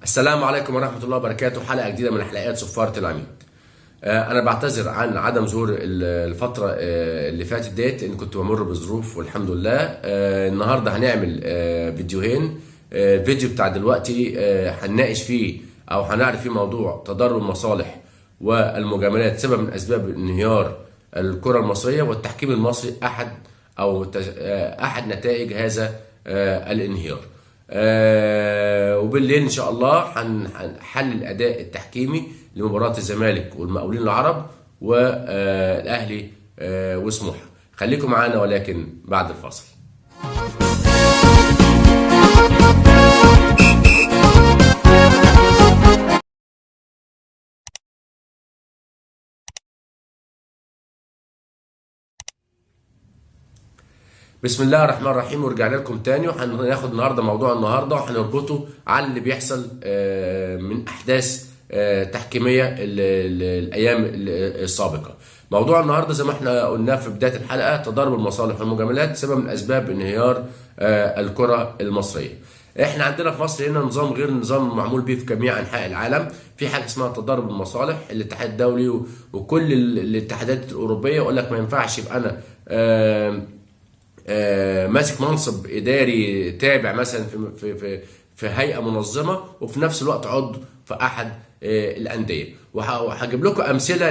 السلام عليكم ورحمة الله وبركاته. حلقة جديدة من حلقات صفارة العميد. أنا بعتذر عن عدم ظهور الفترة اللي فاتت ديت، إن كنت بمر بظروف والحمد لله. النهاردة هنعمل فيديوهين. الفيديو بتاع دلوقتي هنناقش فيه أو هنعرف فيه موضوع تضارب المصالح والمجاملات سبب من أسباب انهيار الكرة المصرية، والتحكيم المصري أحد نتائج هذا الانهيار. وبالليل ان شاء الله هنحلل الاداء التحكيمي لمباراه الزمالك والمقاولين العرب والاهلي وسموحه. خليكم معانا ولكن بعد الفاصل. بسم الله الرحمن الرحيم، ورجعنا لكم تاني وهناخد النهارده موضوع النهارده وهنربطه على اللي بيحصل من احداث تحكيميه الايام السابقه. موضوع النهارده زي ما احنا قلنا في بدايه الحلقه، تضارب المصالح والمجاملات سبب من اسباب انهيار الكره المصريه. احنا عندنا في مصر هنا نظام غير نظام معمول به في جميع انحاء العالم. في حاجه اسمها تضارب المصالح. الاتحاد الدولي وكل الاتحادات الاوروبيه يقول لك ما ينفعش يبقى انا ماسك منصب اداري تابع مثلا في هيئه منظمه، وفي نفس الوقت عضو في احد الانديه. وهجيب لكم امثله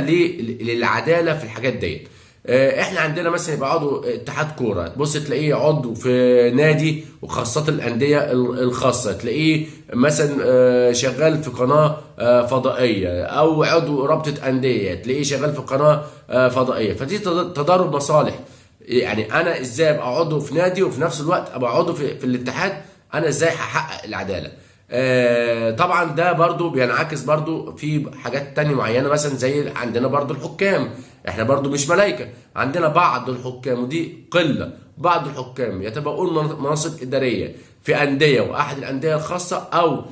للعداله في الحاجات ديت. احنا عندنا مثلا يبقى عضو اتحاد كوره، تبص تلاقيه عضو في نادي، وخاصه الانديه الخاصه تلاقيه مثلا شغال في قناه فضائيه، او عضو رابطه انديه تلاقيه شغال في قناه فضائيه. فدي تضارب مصالح. يعني انا ازاي ابقى عضو في نادي وفي نفس الوقت ابقى عضو في الاتحاد؟ انا ازاي هحقق العداله؟ طبعا ده برضو بينعكس برضو في حاجات تانية معينه، مثلا زي عندنا برضو الحكام. احنا برضو مش ملايكه، عندنا بعض الحكام ودي قله. بعض الحكام يتبقون مناصب اداريه في انديه واحد الانديه الخاصه، او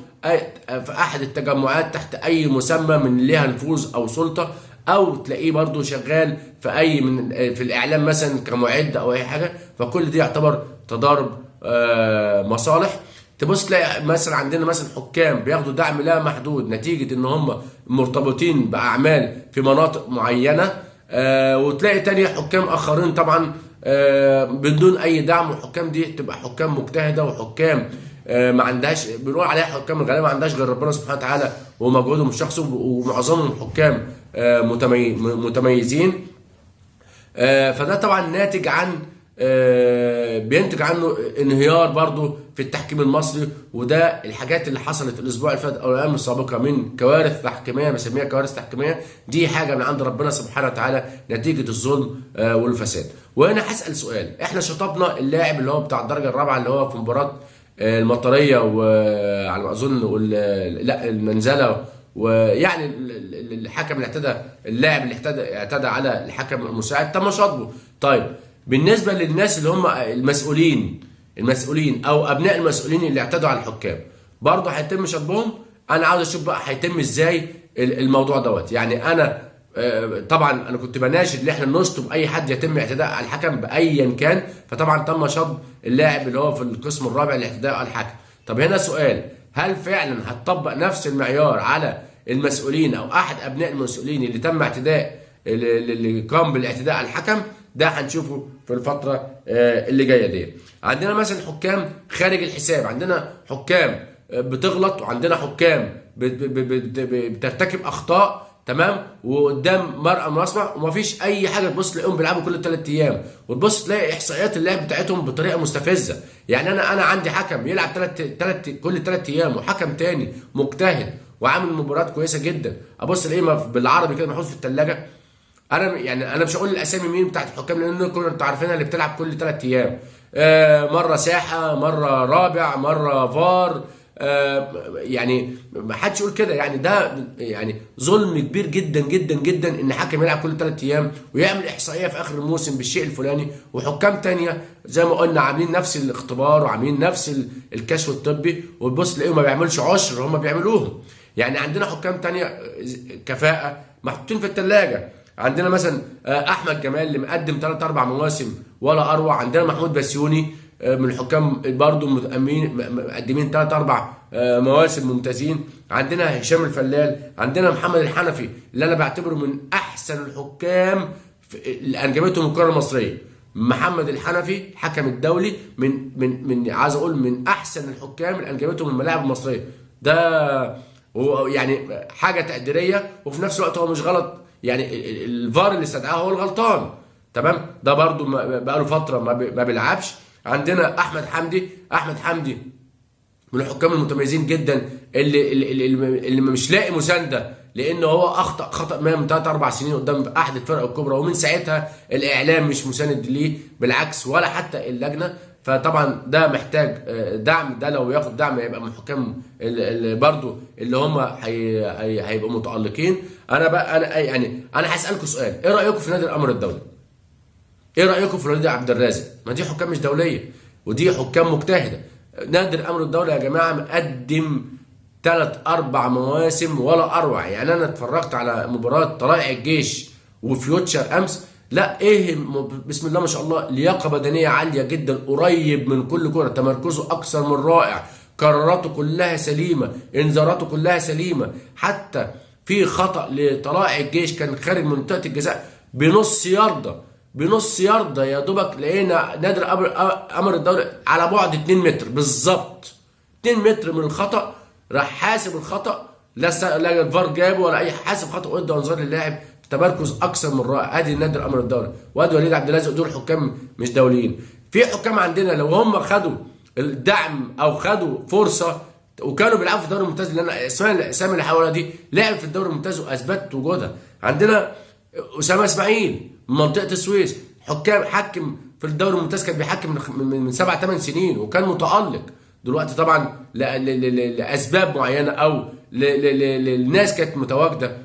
في احد التجمعات تحت اي مسمى من ليها نفوذ او سلطه، او تلاقيه برضو شغال في اي في الاعلام مثلا كمعد او اي حاجه. فكل دي يعتبر تضارب مصالح. تبص تلاقي مثلا عندنا مثلا حكام بياخدوا دعم لا محدود نتيجه ان هم مرتبطين باعمال في مناطق معينه، وتلاقي تاني حكام اخرين طبعا بدون اي دعم. والحكام دي تبقى حكام مجتهده وحكام ما عندهاش، بنقول عليها حكام الغالبا ما عندهاش غير ربنا سبحانه وتعالى ومجهودهم الشخصي، ومعظمهم حكام متميزين. فده طبعا ناتج عن بينتج عنه انهيار برضو في التحكيم المصري. وده الحاجات اللي حصلت الاسبوع اللي فات او الايام السابقه من كوارث تحكيميه، بسميها كوارث تحكيميه. دي حاجه من عند ربنا سبحانه وتعالى نتيجه الظلم والفساد. وهنا هسال سؤال: احنا شطبنا اللاعب اللي هو بتاع الدرجه الرابعه اللي هو في مباراه المطريه وعلى ما اظن لا المنزله، ويعني الحكم اللي اللاعب اللي اعتدى على الحكم المساعد تم شطبه. طيب بالنسبه للناس اللي هم المسؤولين او ابناء المسؤولين اللي اعتدوا على الحكام، برضه هيتم شطبهم. انا عاوز اشوف بقى هيتم ازاي الموضوع دوت. يعني انا طبعا انا كنت بناشد ان احنا نشطب اي حد يتم اعتداء على الحكم بايا كان، فطبعا تم شطب اللاعب اللي هو في القسم الرابع الاعتداء على الحكم. طب هنا سؤال: هل فعلا هتطبق نفس المعيار على المسؤولين او احد ابناء المسؤولين اللي تم اللي قام بالاعتداء على الحكم؟ ده هنشوفه في الفتره اللي جايه دي. عندنا مثلا حكام خارج الحساب، عندنا حكام بتغلط، وعندنا حكام بترتكب اخطاء، تمام، وقدام مرأى مسمع ومفيش اي حاجه. تبص تلاقيهم بيلعبوا كل 3 ايام، وتبص تلاقي احصائيات اللعب بتاعتهم بطريقه مستفزه. يعني انا عندي حكم يلعب كل 3 ايام، وحكم تاني مجتهد وعامل مباريات كويسه جدا، ابص الاقيه بالعربي كده محطوط في الثلاجه. انا مش هقول الاسامي مين بتاعت الحكام، لان كلنا انتوا عارفينها اللي بتلعب كل 3 ايام، مره ساحه، مره رابع، مره فار. يعني ما حدش يقول كده. يعني ده يعني ظلم كبير جدا جدا جدا ان حكم يلعب كل 3 ايام ويعمل احصائيه في اخر الموسم بالشيء الفلاني، وحكام تانية زي ما قلنا عاملين نفس الاختبار وعاملين نفس الكشف الطبي، وتبص تلاقيهم ما بيعملش عشر هم بيعملوهم. يعني عندنا حكام تانية كفاءه محطوطين في الثلاجه. عندنا مثلا احمد جمال اللي مقدم 3 4 مواسم ولا اروع. عندنا محمود بسيوني من الحكام برضه مقدمين 3 4 مواسم ممتازين. عندنا هشام الفلال، عندنا محمد الحنفي اللي انا بعتبره من احسن الحكام اللي انجبتهم الكره المصريه. محمد الحنفي الحكم الدولي من عايز اقول من احسن الحكام اللي انجبتهم الملاعب المصريه. ده هو يعني حاجه تقديريه، وفي نفس الوقت هو مش غلط، يعني الفار اللي استدعاه هو الغلطان. تمام. ده برضو بقى له فتره ما بيلعبش. عندنا احمد حمدي من الحكام المتميزين جدا اللي مش لاقي مسانده، لان هو اخطا خطا ما من 3 4 سنين قدام احد الفرق الكبرى، ومن ساعتها الاعلام مش مساند ليه، بالعكس ولا حتى اللجنه. فطبعا ده محتاج دعم. ده لو ياخد دعم هيبقى من الحكام برضو اللي هم هيبقوا متالقين. انا هسالكم سؤال: ايه رايكم في نادي الامر الدولي؟ ايه رايكم في وليد عبد الرازق؟ ما دي حكام مش دوليه، ودي حكام مجتهده. نادي الامر الدولي يا جماعه مقدم 3 4 مواسم ولا اروع. يعني انا اتفرجت على مباراه طلائع الجيش وفيوتشر امس، لا ايه بسم الله ما شاء الله، لياقه بدنيه عاليه جدا، قريب من كل كره، تمركزه اكثر من رائع، قراراته كلها سليمه، انذاراته كلها سليمه. حتى في خطا لطلائع الجيش كان خارج منطقه الجزاء بنص ياردة يا دوبك، لقينا نادي الامر الدولي على بعد 2 متر بالظبط، 2 متر من الخطا، راح حاسب الخطا، لا الفار جابه ولا اي، حاسب خطا وادى انذار للاعب. تمركز اكثر من رائع. ادي نادي الامر الدولي، وادي وليد عبد الرازق، دول حكام مش دوليين. في حكام عندنا لو هم خدوا الدعم او خدوا فرصه وكانوا بيلعبوا في الدوري الممتاز، اللي انا الاسامي اللي حواليها دي لعب في الدوري الممتاز واثبت وجودها. عندنا اسامه اسماعيل من منطقه السويس، حكم في الدوري الممتاز، كان بيحكم من 7 8 سنين وكان متالق. دلوقتي طبعا لاسباب معينه او للناس كانت متواجده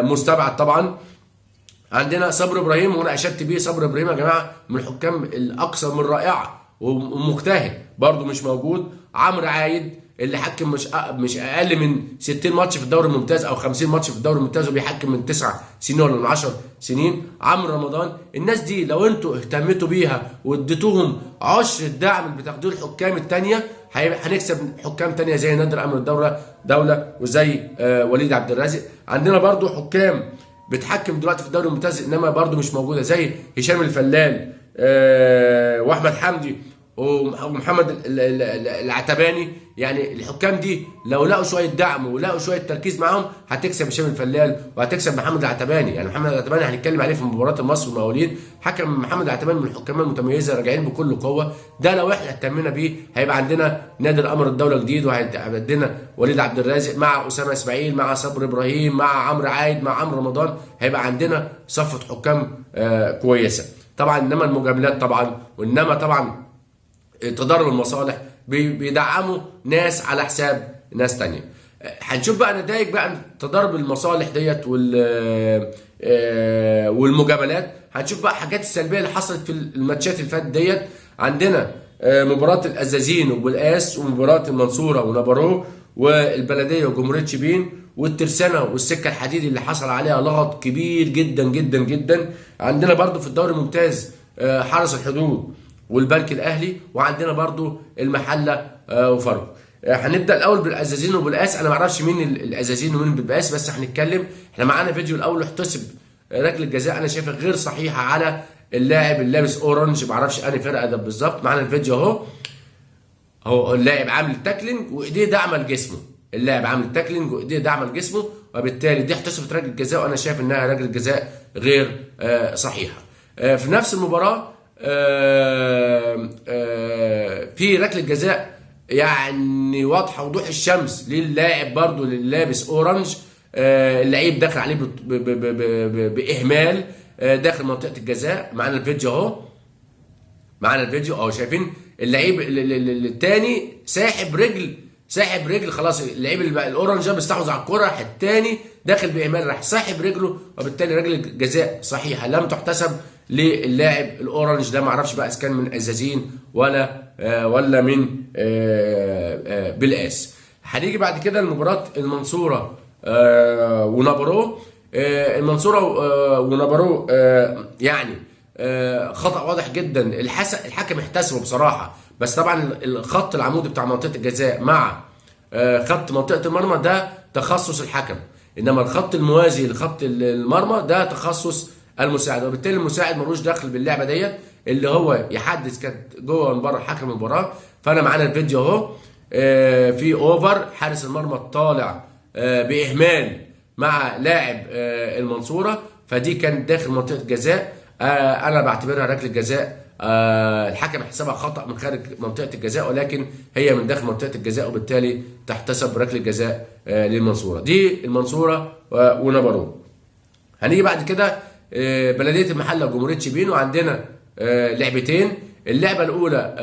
مستبعد طبعا. عندنا صبري ابراهيم، وانا اشدت بيه. صبري ابراهيم يا جماعه من الحكام الاكثر من رائعه ومجتهد، برضه مش موجود. عمرو عايد اللي حكم مش اقل من 60 ماتش في الدوري الممتاز او 50 ماتش في الدوري الممتاز، وبيحكم من 9 سنين ولا من 10 سنين. عمرو رمضان. الناس دي لو انتوا اهتمتوا بيها واديتوهم عشر الدعم اللي بتاخدوه الحكام الثانيه، هنكسب حكام ثانيه زي نادي الامر دوله وزي وليد عبد الرازق. عندنا برضو حكام بتحكم دلوقتي في الدوري الممتاز انما برضو مش موجوده، زي هشام الفلال واحمد حمدي ومحمد العتباني. يعني الحكام دي لو لقوا شويه دعم ولقوا شويه تركيز معاهم هتكسب هشام الفلال وهتكسب محمد العتباني. يعني محمد العتباني هنتكلم عليه في مباراه المصري والمقاولين، حكم محمد العتباني من الحكام المتميزه راجعين بكل قوه. ده لو احنا اهتمينا بيه هيبقى عندنا نادي الامر الدوله جديد، وهيبقى عندنا وليد عبد الرازق مع اسامه اسماعيل مع صبري ابراهيم مع عمرو عايد مع عمرو رمضان، هيبقى عندنا صفه حكام كويسه. طبعا انما المجاملات طبعا، وانما طبعا تضارب المصالح بيدعموا ناس على حساب ناس تانية. هنشوف بقى نتائج بقى تضارب المصالح ديت والمجاملات. هنشوف بقى حاجات السلبيه اللي حصلت في الماتشات اللي فاتت ديت. عندنا مباراه الازازين وبالقاس، ومباراه المنصوره ونابارو، والبلديه وجمهوريه شبين، والترسانه والسكه الحديدي اللي حصل عليها لغط كبير جدا جدا جدا. عندنا برضو في الدوري الممتاز حرس الحدود والبنك الاهلي، وعندنا برضو المحله وفاركو. هنبدا الاول بالازازين وبالقاس. انا ما اعرفش مين الازازين ومين بالقاس، بس هنتكلم. احنا معانا فيديو الاول احتسب ركله جزاء انا شايفها غير صحيحه على اللاعب اللي لابس اورنج، ما اعرفش انهي فرقه ده بالظبط. معانا الفيديو اهو اللاعب عامل تاكلينج وايديه داعمه لجسمه، اللاعب عامل تاكلينج وايديه داعمه لجسمه، وبالتالي دي احتسبت ركله جزاء، وانا شايف انها ركله جزاء غير صحيحه. في نفس المباراه في ركله جزاء يعني واضحه وضوح الشمس للاعب برضو اللي لابس اورنج. اللعيب داخل عليه باهمال داخل منطقه الجزاء. معانا الفيديو اهو شايفين اللعيب الثاني ساحب رجل خلاص. اللعيب الاورنج ده بيستحوذ على الكره، الثاني داخل باهمال راح ساحب رجله، وبالتالي ركله جزاء صحيحه لم تحتسب للاعب الاورنج ده. ما اعرفش بقى اذا كان من ازازين ولا من بالقاس. هنيجي بعد كده لمباراه المنصوره ونابارو. المنصوره ونابارو يعني خطا واضح جدا الحكم احتسبه بصراحه، بس طبعا الخط العمودي بتاع منطقه الجزاء مع خط منطقه المرمى ده تخصص الحكم، انما الخط الموازي لخط المرمى ده تخصص المساعد، وبالتالي المساعد ملوش دخل باللعبه ديت، اللي هو يحدد كانت جوه ولا بره حكم المباراه. فانا معانا الفيديو اهو، في اوفر حارس المرمى طالع باهمال مع لاعب المنصوره، فدي كانت داخل منطقه جزاء، انا بعتبرها ركله جزاء. الحكم حسبها خطأ من خارج منطقة الجزاء، ولكن هي من داخل منطقة الجزاء، وبالتالي تحتسب ركلة جزاء للمنصورة. دي المنصورة ونبرو. هنيجي بعد كده بلدية المحلة وجمهورية شبين، وعندنا لعبتين. اللعبة الأولى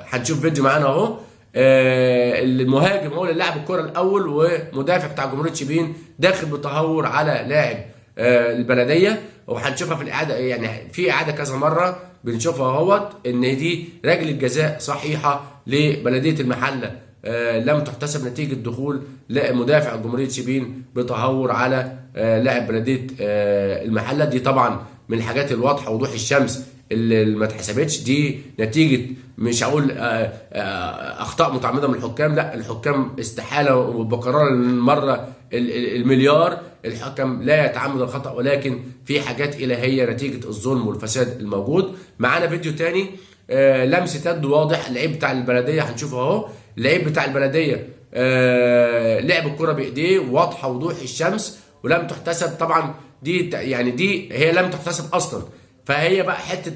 هنشوف فيديو معانا أهو، المهاجم هو اللي لعب الكرة الأول، ومدافع بتاع جمهورية شبين داخل بتهور على لاعب البلديه، وهنشوفها في الاعاده، يعني في اعاده كذا مره بنشوفها اهوت، ان دي ركله جزاء صحيحه لبلديه المحله، لم تحتسب نتيجه دخول مدافع جمهوريه شبين بتهور على لاعب بلديه المحله. دي طبعا من الحاجات الواضحه وضوح الشمس اللي ما اتحسبتش، دي نتيجه مش هقول اخطاء متعمده من الحكام، لا الحكام استحاله وبقرار المره المليار الحكم لا يتعمد الخطا، ولكن في حاجات الهيه نتيجه الظلم والفساد الموجود. معانا فيديو تاني لمسه يد واضح، اللعيب بتاع البلديه هنشوفه اهو، اللعيب بتاع البلديه لعب الكره بايديه واضحه وضوح الشمس ولم تحتسب. طبعا دي يعني دي هي لم تحتسب اصلا، فهي بقى حته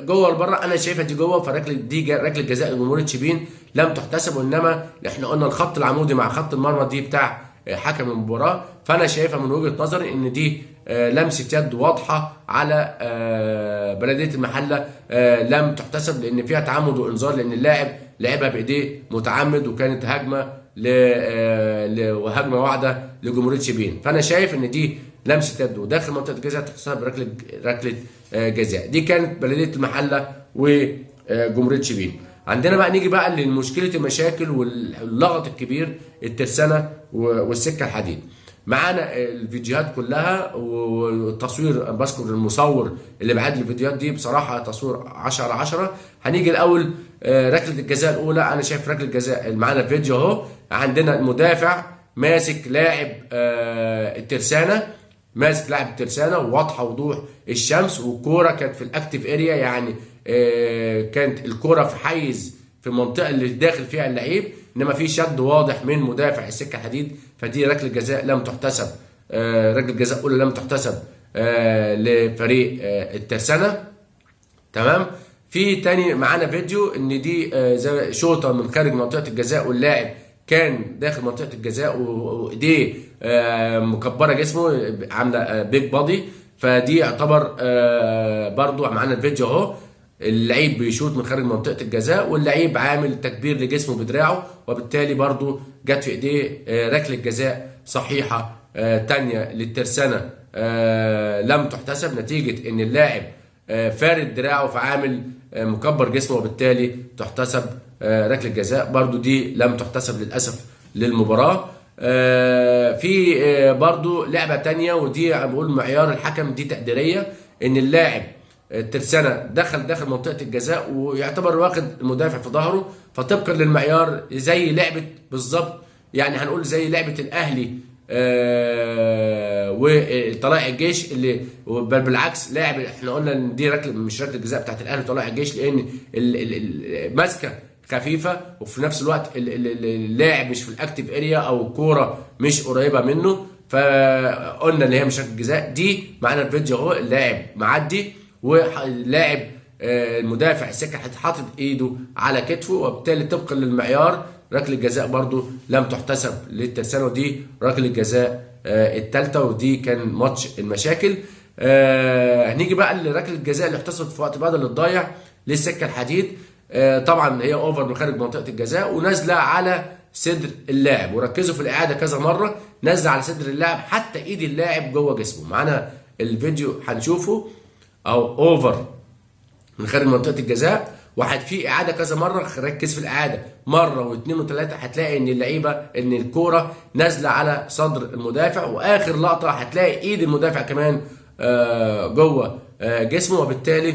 جوه لبره، انا شايفها دي جوه، فركله دي ركله جزاء لجمهوريه شبين لم تحتسب، وانما احنا قلنا الخط العمودي مع خط المرمى دي بتاع حكم المباراه، فانا شايفها من وجهه نظري ان دي لمسه يد واضحه على بلديه المحله لم تحتسب، لان فيها تعمد وانذار، لان اللاعب لعبها بايديه متعمد، وكانت هجمه وهجمه واحده لجمهوريه شبين. فانا شايف ان دي لمسه يد وداخل منطقه الجزاء تحتسب ركله جزاء. دي كانت بلديه المحله وجمهوريه شبين. عندنا بقى نيجي بقى لمشكله المشاكل واللغط الكبير، الترسانه والسكه الحديد. معانا الفيديوهات كلها والتصوير، بذكر المصور اللي بعد لي الفيديوهات دي بصراحه تصوير 10/10. هنيجي الاول ركله الجزاء الاولى، انا شايف ركله الجزاء معانا الفيديو اهو. عندنا المدافع ماسك لاعب الترسانه، ماسك لاعب الترسانه وواضحه وضوح الشمس، والكوره كانت في الاكتيف اريا، يعني كانت الكوره في حيز في المنطقه اللي داخل فيها اللعيب، انما في شد واضح من مدافع السكه الحديد، فدي ركله جزاء لم تحتسب، ركله جزاء اولى لم تحتسب لفريق الترسانه. تمام. في تاني معانا فيديو ان دي زي شوطه من خارج منطقه الجزاء، واللاعب كان داخل منطقه الجزاء وايديه مكبره جسمه، عامله بيج بادي، فدي يعتبر برضو معانا الفيديو اهو، اللعيب بيشوط من خارج منطقه الجزاء واللعيب عامل تكبير لجسمه بدراعه، وبالتالي برضو جت في ايديه ركله جزاء صحيحه تانية للترسانه لم تحتسب، نتيجه ان اللاعب فارد دراعه فعامل مكبر جسمه، وبالتالي تحتسب ركله جزاء. برضو دي لم تحتسب للاسف للمباراه. في برضو لعبه تانية، ودي بقول معيار الحكم دي تقديريه، ان اللاعب الترسانه داخل منطقه الجزاء ويعتبر واخد المدافع في ظهره، فطبقا للمعيار زي لعبه بالظبط، يعني هنقول زي لعبه الاهلي وطلائع الجيش، اللي بل بالعكس لاعب، احنا قلنا ان دي ركله مش ركله الجزاء بتاعت الاهلي وطلائع الجيش، لان ماسكه خفيفه، وفي نفس الوقت اللاعب مش في الاكتيف اريا او الكوره مش قريبه منه، فقلنا ان هي مش ركله جزاء. دي معانا الفيديو اهو، اللاعب معدي واللاعب المدافع السكه حاطط ايده على كتفه، وبالتالي طبقا للمعيار ركله جزاء برضو لم تحتسب للترسانه، ودي ركله جزاء الثالثه، ودي كان ماتش المشاكل. هنيجي بقى لركله الجزاء اللي احتسبت في وقت بدل الضايع للسكه الحديد. طبعا هي اوفر من خارج منطقه الجزاء ونازله على صدر اللاعب، وركزوا في الاعاده كذا مره، نازله على صدر اللاعب حتى ايد اللاعب جوه جسمه. معانا الفيديو هنشوفه، او اوفر من خارج منطقه الجزاء، واحد في اعاده كذا مره، ركز في الاعاده مره واثنين وثلاثه، هتلاقي ان اللعيبه ان الكوره نازله على صدر المدافع، واخر لقطه هتلاقي ايد المدافع كمان جوه جسمه، وبالتالي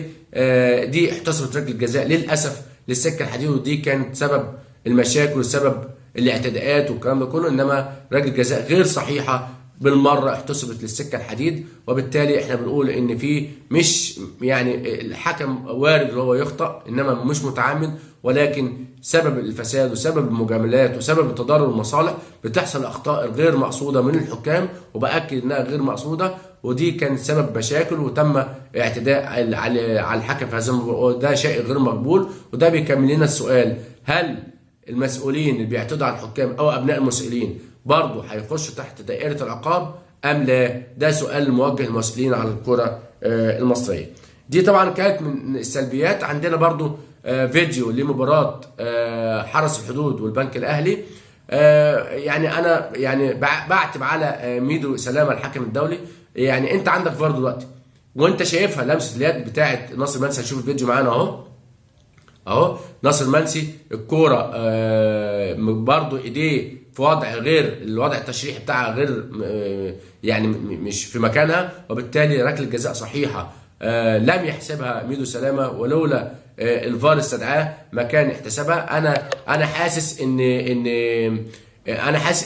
دي احتسبت ركله جزاء للاسف للسكه الحديد، ودي كانت سبب المشاكل وسبب الاعتداءات والكلام ده كله. انما ركله جزاء غير صحيحه بالمره احتسبت للسكه الحديد، وبالتالي احنا بنقول ان في مش يعني الحكم وارد اللي هو يخطأ انما مش متعمد، ولكن سبب الفساد وسبب المجاملات وسبب تضارب المصالح بتحصل اخطاء غير مقصوده من الحكام، وباكد انها غير مقصوده، ودي كان سبب مشاكل وتم اعتداء على الحكم في هذا الموضوع. ده شيء غير مقبول، وده بيكمل لنا السؤال: هل المسؤولين اللي بيعتدوا على الحكام او ابناء المسؤولين برضه هيخشوا تحت دائره العقاب ام لا؟ ده سؤال موجه للمسؤولين على الكره المصريه. دي طبعا كانت من السلبيات. عندنا برضه فيديو لمباراه حرس الحدود والبنك الاهلي. يعني انا يعني بعتب على ميدو سلامه الحكم الدولي. يعني انت عندك فار دلوقتي وانت شايفها لمسه اليد بتاعه ناصر منسي. هنشوف الفيديو معانا اهو ناصر منسي الكوره برضو ايديه في وضع غير الوضع التشريحي بتاعها، غير يعني مش في مكانها، وبالتالي ركله جزاء صحيحه لم يحسبها ميدو سلامه، ولولا الفار استدعاه ما كان احتسبها. انا حاسس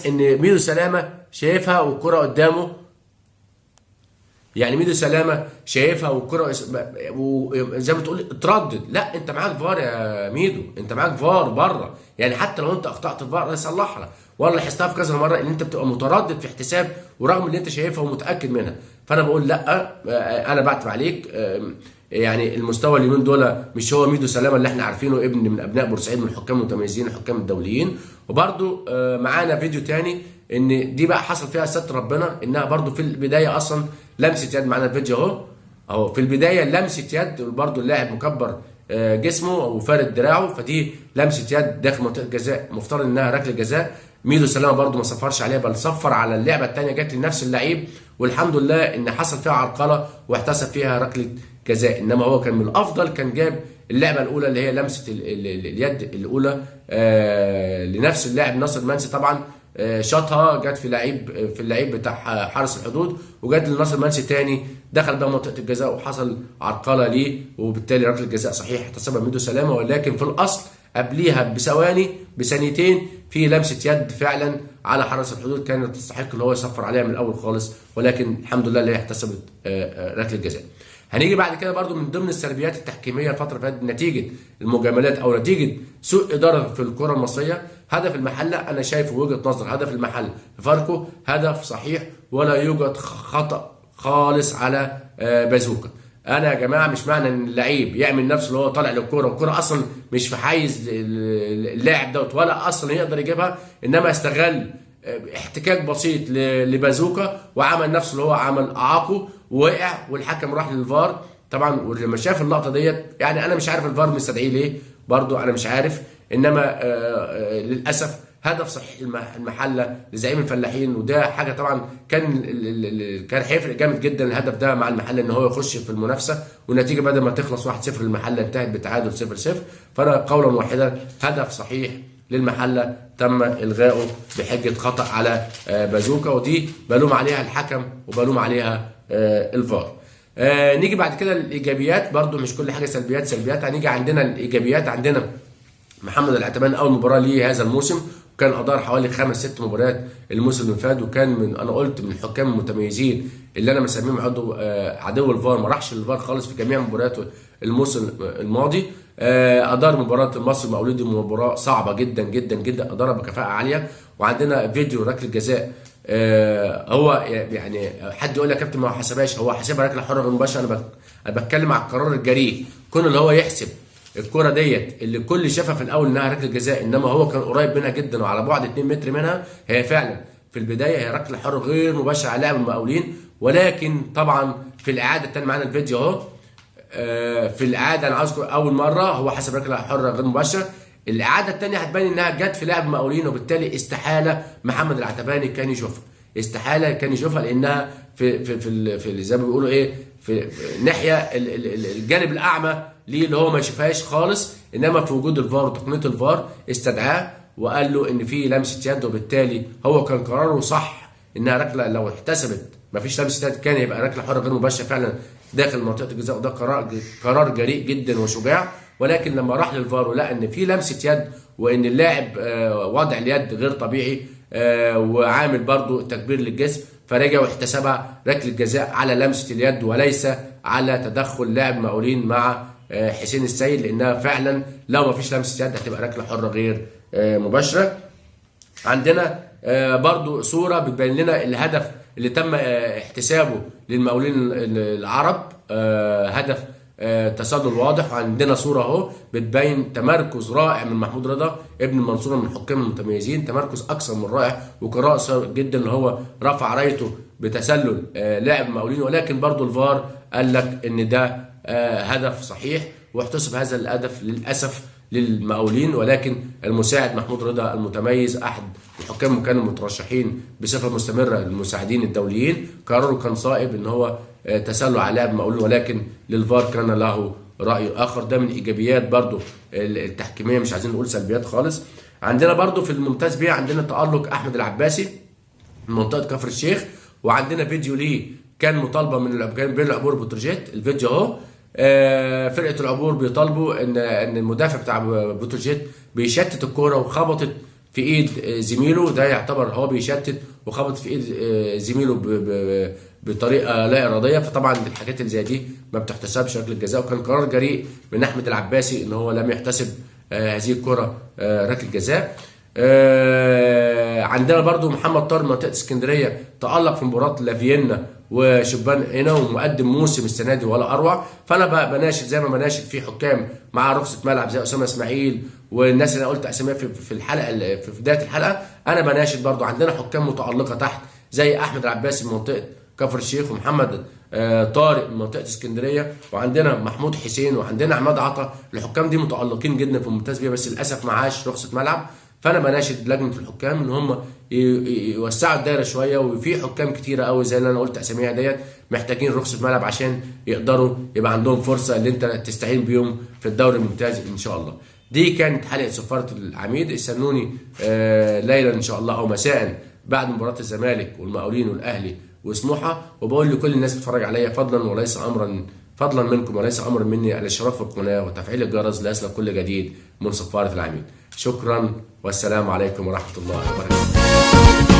ان ميدو سلامه شايفها والكره قدامه. يعني ميدو سلامه شايفها والكره وزي ما تقول اتردد. لا، انت معاك فار يا ميدو، انت معاك فار بره. يعني حتى لو انت اخطات الفار يصلحها، ولا لاحظتها في كذا مره ان انت بتبقى متردد في احتساب ورغم ان انت شايفها ومتاكد منها. فانا بقول لا، انا بعتب عليك. يعني المستوى اليومين دول مش هو ميدو سلامه اللي احنا عارفينه، ابن من ابناء بورسعيد من الحكام المتميزين الحكام الدوليين. وبرده معانا فيديو تاني ان دي بقى حصل فيها ستر ربنا، انها برده في البدايه اصلا لمسه يد. معانا الفيديو اهو في البدايه لمسه يد، برده اللاعب مكبر جسمه وفارد دراعه، فدي لمسه يد داخل منطقه جزاء، مفترض انها ركله جزاء. ميدو سلامه برده ما صفرش عليها، بل صفر على اللعبه الثانيه جت لنفس اللعيب، والحمد لله ان حصل فيها عرقله واحتسب فيها ركله جزاء. انما هو كان من الافضل كان جاب اللعبه الاولى اللي هي لمسه اليد الاولى لنفس اللاعب ناصر منسي. طبعا شاطها جت في اللعيب بتاع حرس الحدود، وجت لناصر منسي تاني دخل بقى منطقه الجزاء وحصل عرقله ليه، وبالتالي ركله جزاء صحيح احتسبها ميدو سلامه. ولكن في الاصل قبليها بثانيتين في لمسه يد فعلا على حرس الحدود كانت تستحق ان هو يصفر عليها من الاول خالص، ولكن الحمد لله اللي هي احتسبت ركله جزاء. هنيجي بعد كده برضو من ضمن السلبيات التحكيميه الفتره اللي فاتت نتيجه المجاملات او نتيجه سوء اداره في الكره المصريه. هدف المحله انا شايفه وجهه نظر، هدف المحله فاركو هدف صحيح ولا يوجد خطا خالص على بازوكا. انا يا جماعه مش معنى ان اللعيب يعمل نفسه اللي هو طالع للكوره والكوره اصلا مش في حيز اللاعب دوت ولا اصلا يقدر يجيبها، انما استغل احتكاك بسيط لبازوكا وعمل نفسه اللي هو عمل اعاقه ووقع، والحكم راح للفار. طبعا ولما شاف اللقطه ديت يعني انا مش عارف الفار مستدعيه ليه، برضو انا مش عارف. انما للاسف هدف صحيح المحله لزعيم الفلاحين، وده حاجه طبعا كان هيفرق جامد جدا الهدف ده مع المحله ان هو يخش في المنافسه، والنتيجه بدل ما تخلص 1-0 المحله انتهت بتعادل 0-0. فانا قولا واحدا هدف صحيح للمحله تم الغائه بحجه خطا على بازوكا، ودي بلوم عليها الحكم وبلوم عليها الفار. نيجي بعد كده للايجابيات، برضو مش كل حاجه سلبيات. هنيجي عندنا الايجابيات. عندنا محمد العتبان اول مباراه ليه هذا الموسم، وكان ادار حوالي 5-6 مباريات الموسم اللي فات، وكان من انا قلت من الحكام المتميزين اللي انا مسميهم عدو الفار، ما راحش للفار خالص في جميع مبارياته الموسم الماضي. ادار مباراه المصري المقاولين، دي مباراه صعبه جدا جدا جدا، ادارها بكفاءه عاليه. وعندنا فيديو ركله جزاء، هو يعني حد يقول لك يا كابتن ما حسبهاش، هو حاسبها ركله حره غير مباشره. انا بتكلم على القرار الجريء، كون اللي هو يحسب الكرة ديت اللي الكل شافها في الاول انها ركله جزاء، انما هو كان قريب منها جدا وعلى بعد 2 متر منها. هي فعلا في البدايه هي ركله حره غير مباشره على لاعب المقاولين، ولكن طبعا في الاعاده الثانيه معانا الفيديو اهو. في الاعاده انا عاوزكم اول مره هو حسب ركله حره غير مباشره، الاعاده الثانيه هتبان انها جت في لاعب المقاولين، وبالتالي استحاله محمد العتباني كان يشوفها، استحاله كان يشوفها لانها في زي ما بيقولوا ايه في ناحيه الجانب الاعمى ليه اللي هو ما يشوفهاش خالص. انما في وجود الفار وتقنيه الفار استدعاه وقال له ان في لمسه يد، وبالتالي هو كان قراره صح انها ركله لو احتسبت ما فيش لمسه يد كان يبقى ركله حره غير مباشره فعلا داخل منطقه الجزاء، وده قرار جريء جدا وشجاع. ولكن لما راح للفار ولقى ان في لمسه يد وان اللاعب وضع اليد غير طبيعي وعامل برضو تكبير للجسم، فرجع واحتسبها ركله جزاء على لمسه اليد وليس على تدخل لاعب مقاولين مع حسين السيد، لانها فعلا لو ما فيش لمسه يد هتبقى ركله حره غير مباشره. عندنا برضو صوره بتبين لنا الهدف اللي تم احتسابه للمقاولين العرب، هدف تسلل واضح. وعندنا صوره اهو بتبين تمركز رائع من محمود رضا ابن المنصوره من الحكام المتميزين، تمركز اكثر من رائع وقراءه جدا ان هو رفع رايته بتسلل لاعب المقاولين، ولكن برضو الفار قال لك ان ده هدف صحيح واحتسب هذا الهدف للاسف للمقاولين، ولكن المساعد محمود رضا المتميز احد الحكام كانوا مترشحين بصفه مستمره للمساعدين الدوليين، قراره كان صائب ان هو تسلل على لاعب المقاولين، ولكن للفار كان له راي اخر. ده من ايجابيات برضو التحكيميه، مش عايزين نقول سلبيات خالص. عندنا برضو في الممتاز بيه عندنا تالق احمد العباسي من منطقه كفر الشيخ، وعندنا فيديو ليه كان مطالبه من بين العبور بتروجيت. الفيديو اهو فرقه العبور بيطالبوا ان المدافع بتاع بتروجيت بيشتت الكوره وخبطت في ايد زميله، ده يعتبر هو بيشتت وخبط في ايد زميله بطريقه لا اراديه، فطبعا الحاجات اللي زي دي ما بتحتسبش ركله جزاء، وكان قرار جريء من احمد العباسي ان هو لم يحتسب هذه الكره ركله جزاء. عندنا برضو محمد طارق منطقه اسكندريه تالق في مباراه لافيينا وشبان هنا ومقدم موسم السنه دي ولا اروع. فانا بناشد زي ما بناشد في حكام مع رخصه ملعب زي اسامه اسماعيل والناس اللي انا قلت اساميها في الحلقه في بدايه الحلقه، انا بناشد برضو عندنا حكام متالقه تحت زي احمد العباسي من منطقه كفر الشيخ ومحمد طارق من منطقه اسكندريه، وعندنا محمود حسين وعندنا عماد عطا. الحكام دي متالقين جدا في الممتاز بيه، بس للاسف معاش رخصه ملعب. فانا بناشد لجنه الحكام ان هم يوسعوا الدايره شويه، وفي حكام كتيره قوي زي اللي انا قلت اساميها ديت محتاجين رخصه ملعب عشان يقدروا يبقى عندهم فرصه اللي انت تستعين بيهم في الدوري الممتاز ان شاء الله. دي كانت حلقه صفاره العميد، استنوني ليلا ان شاء الله او مساء بعد مباراه الزمالك والمقاولين والاهلي وسموحه، وبقول لكل الناس بتتفرج عليا فضلا منكم وليس امرا مني الاشتراك في القناه وتفعيل الجرس ليصلك كل جديد من صفاره العميد. شكرا والسلام عليكم ورحمه الله وبركاته.